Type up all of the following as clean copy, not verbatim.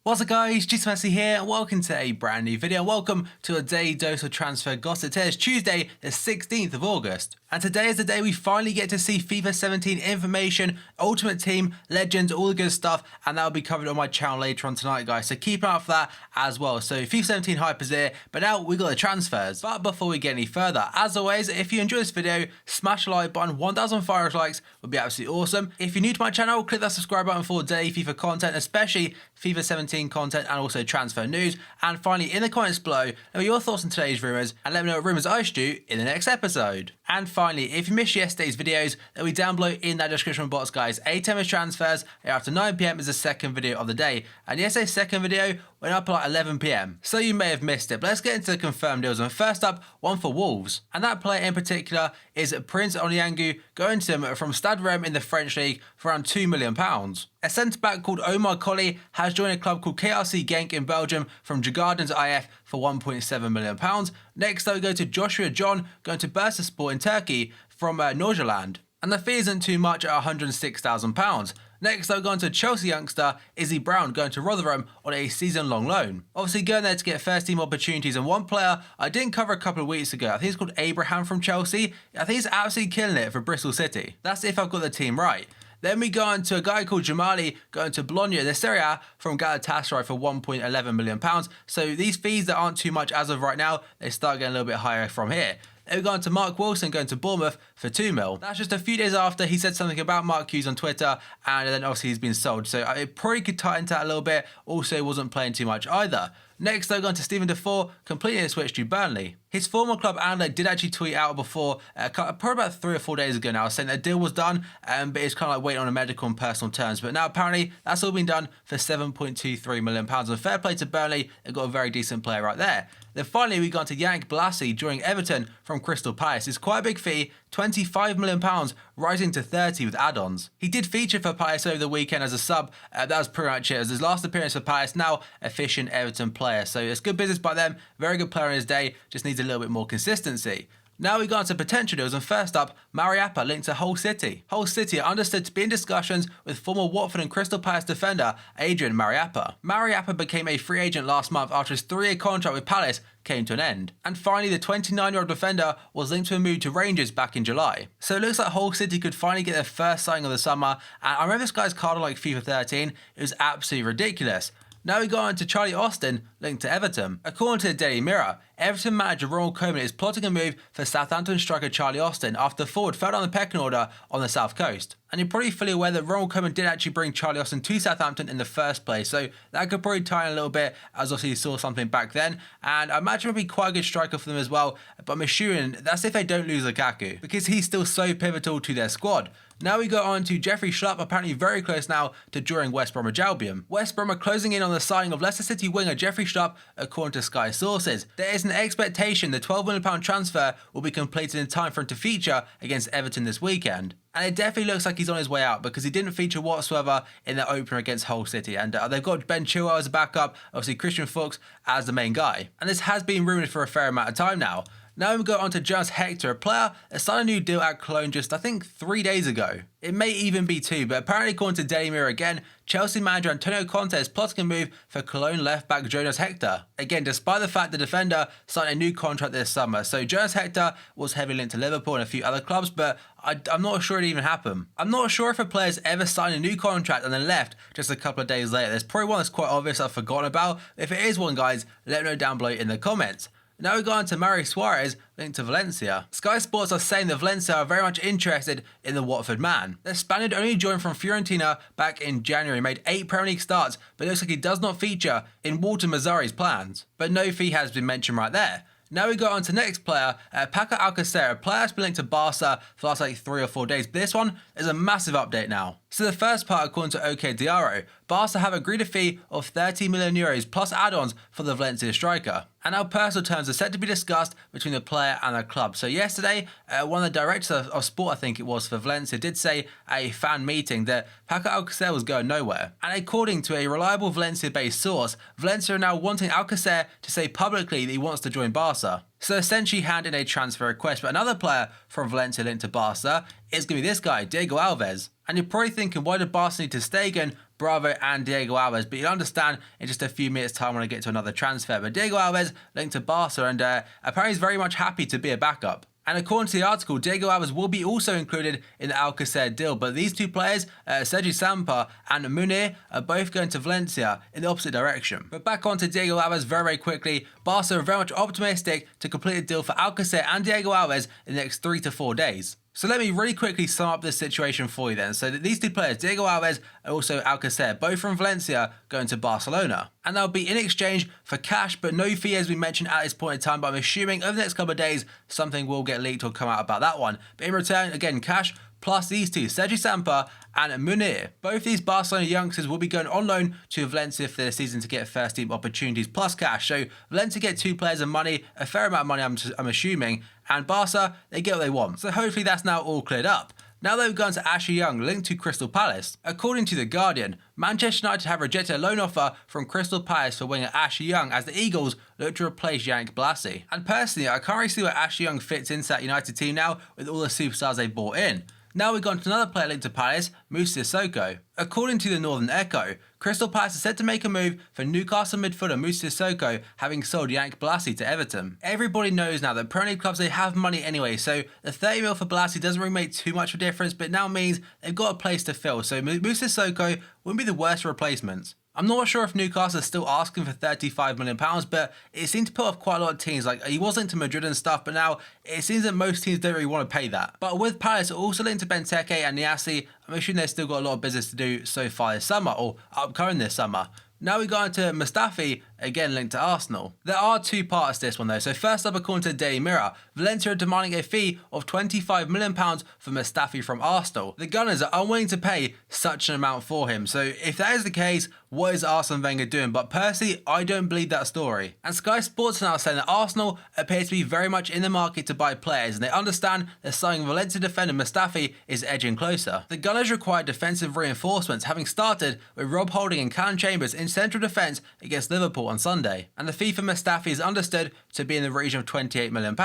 What's up guys, Messi here, and welcome to a brand new video. Welcome to a daily dose of transfer gossip. Today is Tuesday, the 16th of August. And today is the day we finally get to see FIFA 17 information, Ultimate Team, Legends, all the good stuff, and that will be covered on my channel later on tonight, guys. So keep an eye out for that as well. So FIFA 17 hype is here, but now we got the transfers. But before we get any further, as always, if you enjoy this video, smash the like button. 1,500 likes would be absolutely awesome. If you're new to my channel, click that subscribe button for daily FIFA content, especially FIFA 17 content and also transfer news. And finally, in the comments below, let me know your thoughts on today's rumours and let me know what rumours I should do in the next episode. And finally, if you missed yesterday's videos, they'll be down below in that description box, guys. Tévez transfers after 9 PM is the second video of the day, and yesterday's second video went up at like 11 PM, so you may have missed it. But let's get into the confirmed deals. And first up, one for Wolves, and that player in particular is Prince Onyango, going to him from Stade Rennes in the French league for around £2 million. A centre-back called Omar Colley has joined a club called KRC Genk in Belgium from Djurgårdens IF for £1.7 million. Next, though, go to Joshua John, going to Bursaspor in Turkey from Nordirland, and the fee isn't too much at £106,000. Next, though, going to Chelsea youngster Izzy Brown, going to Rotherham on a season-long loan. Obviously, going there to get first-team opportunities. And one player I didn't cover a couple of weeks ago, I think he's called Abraham from Chelsea. I think he's absolutely killing it for Bristol City. That's if I've got the team right. Then we go on to a guy called Jamali, going to Bologna, the Serie A, from Galatasaray for £1.11 million. So these fees that aren't too much as of right now, they start getting a little bit higher from here. Then we go on to Mark Wilson, going to Bournemouth for £2 million. That's just a few days after he said something about Mark Hughes on Twitter, and then obviously he's been sold. So it probably could tighten that a little bit. Also, he wasn't playing too much either. Next, though, going to Stephen Defoe, completing a switch to Burnley. His former club Andler did actually tweet out before, probably about 3 or 4 days ago now, saying that a deal was done, but it's kind of like waiting on a medical and personal terms. But now apparently that's all been done for £7.23 million. And fair play to Burnley, they've got a very decent player right there. Then finally, we got to Yannick Bolasie joining Everton from Crystal Palace. It's quite a big fee, £25 million, rising to 30 with add-ons. He did feature for Palace over the weekend as a sub. That was pretty much it. It was his last appearance for Palace, now efficient Everton player. So it's good business by them. Very good player in his day, just needs a little bit more consistency. Now we go on to potential deals, and first up, Mariappa linked to Hull City. Hull City are understood to be in discussions with former Watford and Crystal Palace defender Adrian Mariappa. Mariappa became a free agent last month after his 3-year contract with Palace came to an end. And finally, the 29-year-old defender was linked to a move to Rangers back in July. So it looks like Hull City could finally get their first signing of the summer, and I remember this guy's card on like FIFA 13, it was absolutely ridiculous. Now we go on to Charlie Austin, linked to Everton. According to the Daily Mirror, Everton manager Ronald Koeman is plotting a move for Southampton striker Charlie Austin after the forward fell down the pecking order on the South Coast. And you're probably fully aware that Ronald Koeman did actually bring Charlie Austin to Southampton in the first place, so that could probably tie in a little bit, as obviously you saw something back then. And I imagine it would be quite a good striker for them as well, but I'm assuming that's if they don't lose Lukaku, because he's still so pivotal to their squad. Now we go on to Jeffrey Schlupp, apparently very close now to joining West Bromwich Albion. West Brom are closing in on the signing of Leicester City winger Jeffrey Schlupp, according to Sky sources. There is an expectation the £12 million transfer will be completed in time for him to feature against Everton this weekend. And it definitely looks like he's on his way out, because he didn't feature whatsoever in their opener against Hull City. And they've got Ben Chilwell as a backup, obviously Christian Fuchs as the main guy. And this has been rumoured for a fair amount of time now. Now we go on to Jonas Hector, a player that signed a new deal at Cologne just, I think, 3 days ago. It may even be 2, but apparently according to Daily Mirror again, Chelsea manager Antonio Conte is plotting a move for Cologne left-back Jonas Hector. Again, despite the fact the defender signed a new contract this summer. So Jonas Hector was heavily linked to Liverpool and a few other clubs, but I'm not sure it even happened. I'm not sure if a player's ever signed a new contract and then left just a couple of days later. There's probably one that's quite obvious I've forgotten about. If it is one, guys, let me know down below in the comments. Now we go on to Mario Suarez, linked to Valencia. Sky Sports are saying that Valencia are very much interested in the Watford man. The Spaniard only joined from Fiorentina back in January, made 8 Premier League starts, but it looks like he does not feature in Walter Mazzari's plans. But no fee has been mentioned right there. Now we go on to next player, Paco Alcacer, a player that's been linked to Barca for the last like 3 or 4 days. But this one is a massive update now. So the first part, according to OK Diaro, Barca have agreed a fee of €30 million plus add-ons for the Valencia striker. And now personal terms are set to be discussed between the player and the club. So yesterday, one of the directors of sport, I think it was, for Valencia, did say at a fan meeting that Paco Alcacer was going nowhere. And according to a reliable Valencia-based source, Valencia are now wanting Alcacer to say publicly that he wants to join Barca. So essentially hand in a transfer request. But another player from Valencia linked to Barca is going to be this guy, Diego Alves. And you're probably thinking, why did Barca need to Stegen, Bravo and Diego Alves, but you'll understand in just a few minutes time when I get to another transfer. But Diego Alves linked to Barca, and apparently he's very much happy to be a backup. And according to the article, Diego Alves will be also included in the Alcacer deal, but these two players, Sergi Samper and Mina, are both going to Valencia in the opposite direction. But back on to Diego Alves very quickly. Barca are very much optimistic to complete a deal for Alcacer and Diego Alves in the next 3 to 4 days. So let me really quickly sum up this situation for you then. So that these two players, Diego Alves and also Alcacer, both from Valencia, going to Barcelona. And they'll be in exchange for cash, but no fee as we mentioned at this point in time. But I'm assuming over the next couple of days, something will get leaked or come out about that one. But in return, again, cash plus these two, Sergi Samper and Mina. Both these Barcelona youngsters will be going on loan to Valencia for the season to get first team opportunities plus cash. So Valencia get 2 players of money, a fair amount of money I'm assuming, and Barca, they get what they want. So hopefully that's now all cleared up. Now they've gone to Ashley Young, linked to Crystal Palace. According to The Guardian, Manchester United have rejected a loan offer from Crystal Palace for winger Ashley Young as the Eagles look to replace Bolasie. And personally, I can't really see where Ashley Young fits into that United team now with all the superstars they brought in. Now we've gone to another player linked to Palace, Sissoko. According to the Northern Echo, Crystal Palace is set to make a move for Newcastle midfielder Sissoko, having sold Bolasie to Everton. Everybody knows now that Premier League clubs, they have money anyway, so the 30 mil for Bolasie doesn't really make too much of a difference, but now means they've got a place to fill, so Sissoko wouldn't be the worst replacement. I'm not sure if Newcastle is still asking for £35 million, but it seemed to put off quite a lot of teams. Like, he was linked to Madrid and stuff, but now it seems that most teams don't really want to pay that. But with Palace also linked to Benteke and Niasse, I'm assuming they've still got a lot of business to do so far this summer, or upcoming this summer. Now we go on to Mustafi, again linked to Arsenal. There are 2 parts to this one though. So first up, according to the Daily Mirror, Valencia are demanding a fee of £25 million for Mustafi from Arsenal. The Gunners are unwilling to pay such an amount for him. So if that is the case, what is Arsene Wenger doing? But personally, I don't believe that story. And Sky Sports are now saying that Arsenal appears to be very much in the market to buy players, and they understand that signing Valencia defender Mustafi is edging closer. The Gunners require defensive reinforcements, having started with Rob Holding and Callum Chambers in central defence against Liverpool on Sunday. And the fee for Mustafi is understood to be in the region of £28 million.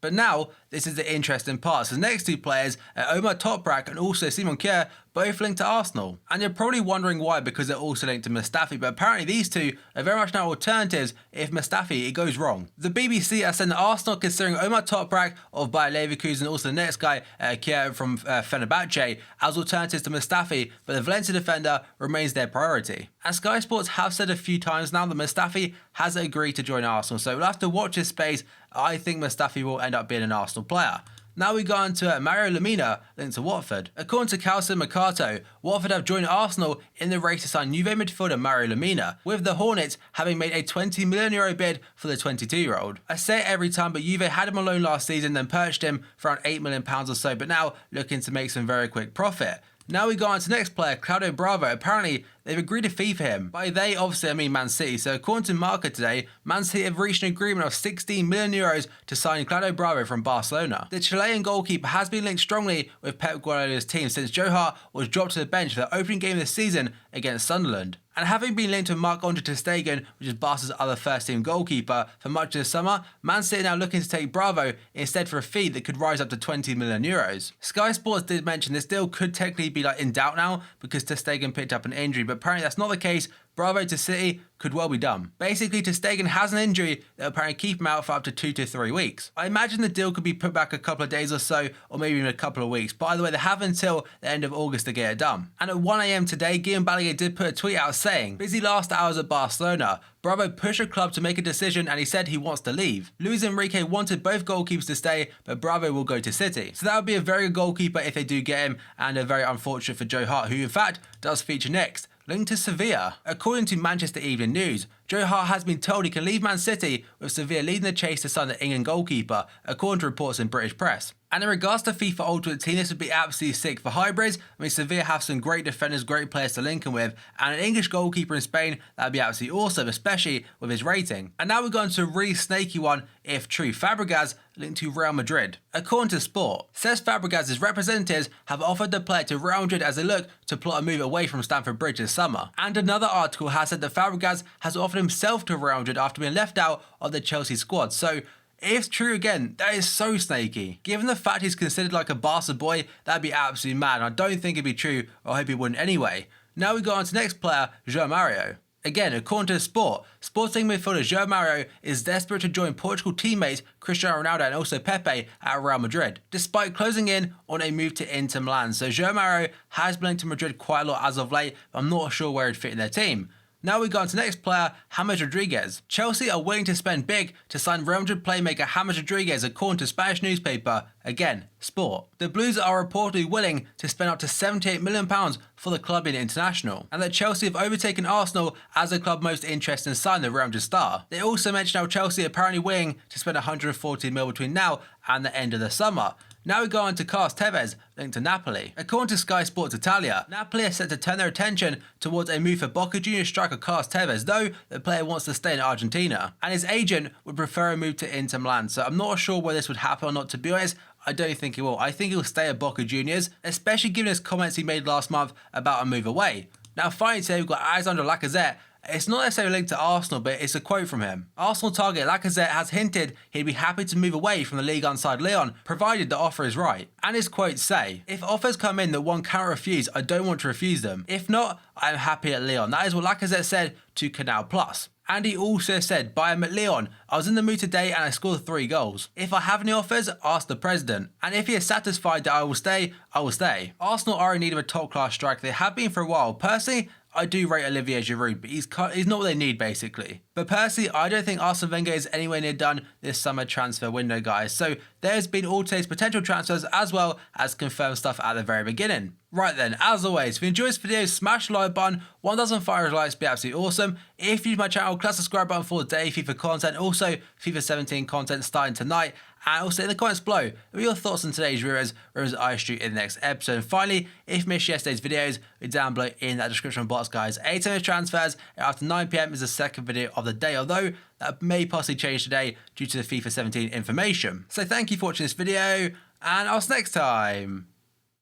But now, this is the interesting part. So the next 2 players, Omar Toprak and also Simon Kjær, both linked to Arsenal. And you're probably wondering why, because they're also linked to Mustafi, but apparently these two are very much now alternatives if Mustafi it goes wrong. The BBC are saying that Arsenal are considering Omar Toprak of Bayer Leverkusen and also the next guy, Kjær from Fenerbahce, as alternatives to Mustafi, but the Valencia defender remains their priority. And Sky Sports have said a few times now that Mustafi has agreed to join Arsenal, so we'll have to watch this space. I think Mustafi will end up being an Arsenal player. Now we go on to Mario Lemina linked to Watford. According to Calcio Mercato, Watford have joined Arsenal in the race to sign Juve midfielder Mario Lemina, with the Hornets having made a €20 million bid for the 22-year-old. I say it every time, but Juve had him on loan last season, then purchased him for around £8 million or so, but now looking to make some very quick profit. Now we go on to the next player, Claudio Bravo. Apparently, they've agreed a fee for him. By they, obviously, I mean Man City. So according to Marca today, Man City have reached an agreement of €16 million to sign Claudio Bravo from Barcelona. The Chilean goalkeeper has been linked strongly with Pep Guardiola's team since Joe Hart was dropped to the bench for the opening game of the season against Sunderland. And having been linked to Marc-Andre ter Stegen, which is Barca's other first-team goalkeeper, for much of the summer, Man City are now looking to take Bravo instead for a fee that could rise up to €20 million. Sky Sports did mention this deal could technically be in doubt now because ter Stegen picked up an injury, but apparently that's not the case. Bravo to City could well be done. Basically, ter Stegen has an injury that will apparently keep him out for up to 2 to 3 weeks. I imagine the deal could be put back a couple of days or so, or maybe even a couple of weeks. By the way, they have until the end of August to get it done. And at 1 AM today, Guillaume Balaguer did put a tweet out saying, "Busy last hours at Barcelona. Bravo pushed the club to make a decision and he said he wants to leave. Luis Enrique wanted both goalkeepers to stay, but Bravo will go to City." So that would be a very good goalkeeper if they do get him, and a very unfortunate for Joe Hart, who in fact does feature next. Linked to Sevilla. According to Manchester Evening News, Joe Hart has been told he can leave Man City, with Sevilla leading the chase to sign the England goalkeeper, according to reports in British press. And in regards to FIFA Ultimate Team, this would be absolutely sick for hybrids. I mean, Sevilla have some great defenders, great players to link him with, and an English goalkeeper in Spain, that would be absolutely awesome, especially with his rating. And now we're going to a really snaky one, if true. Fabregas linked to Real Madrid. According to Sport, says Fabregas' representatives have offered the player to Real Madrid as they look to plot a move away from Stamford Bridge this summer. And another article has said that Fabregas has offered himself to Real Madrid after being left out of the Chelsea squad. So, if true again, that is so snaky. Given the fact he's considered like a Barca boy, that'd be absolutely mad. And I don't think it'd be true, or I hope he wouldn't anyway. Now we go on to the next player, João Mario. Again, according to Sport, Sporting midfielder João Mario is desperate to join Portugal teammates Cristiano Ronaldo and also Pepe at Real Madrid, despite closing in on a move to Inter Milan. So João Mario has been linked to Madrid quite a lot as of late, but I'm not sure where he'd fit in their team. Now we go on to the next player, James Rodriguez. Chelsea are willing to spend big to sign Real Madrid playmaker James Rodriguez, according to Spanish newspaper, again, Sport. The Blues are reportedly willing to spend up to £78 million for the club in international, and that Chelsea have overtaken Arsenal as the club most interested in signing the Real Madrid star. They also mentioned how Chelsea are apparently willing to spend £140 million between now and the end of the summer. Now we go on to Carlos Tévez, linked to Napoli. According to Sky Sports Italia, Napoli are set to turn their attention towards a move for Boca Juniors striker Carlos Tévez, though the player wants to stay in Argentina, and his agent would prefer a move to Inter Milan. So I'm not sure whether this would happen or not, to be honest. I don't think he will. I think he'll stay at Boca Juniors, especially given his comments he made last month about a move away. Now finally today we've got Alexandre Lacazette. It's not necessarily linked to Arsenal, but it's a quote from him. Arsenal target Lacazette has hinted he'd be happy to move away from the Ligue 1 side Lyon, provided the offer is right. And his quotes say, "If offers come in that one cannot refuse, I don't want to refuse them. If not, I am happy at Lyon." That is what Lacazette said to Canal Plus. And he also said, "By him at Lyon, I was in the mood today and I scored 3 goals. If I have any offers, ask the president. And if he is satisfied that I will stay, I will stay." Arsenal are in need of a top-class striker. They have been for a while. Personally, I do rate Olivier Giroud, but he's not what they need, basically. But personally, I don't think Arsene Wenger is anywhere near done this summer transfer window, guys. So there's been all today's potential transfers as well as confirmed stuff at the very beginning. Right then, as always, if you enjoyed this video, smash the like button. 1,500 likes would be absolutely awesome. If you're new to my channel, click the subscribe button for daily FIFA content, also FIFA 17 content starting tonight. And also in the comments below, what are your thoughts on today's rumors I shoot in the next episode. And finally, if you missed yesterday's videos, they're down below in that description box, guys. 8 AM transfers, and after 9 PM is the second video of the day, although that may possibly change today due to the FIFA 17 information. So thank you for watching this video, and I'll see you next time.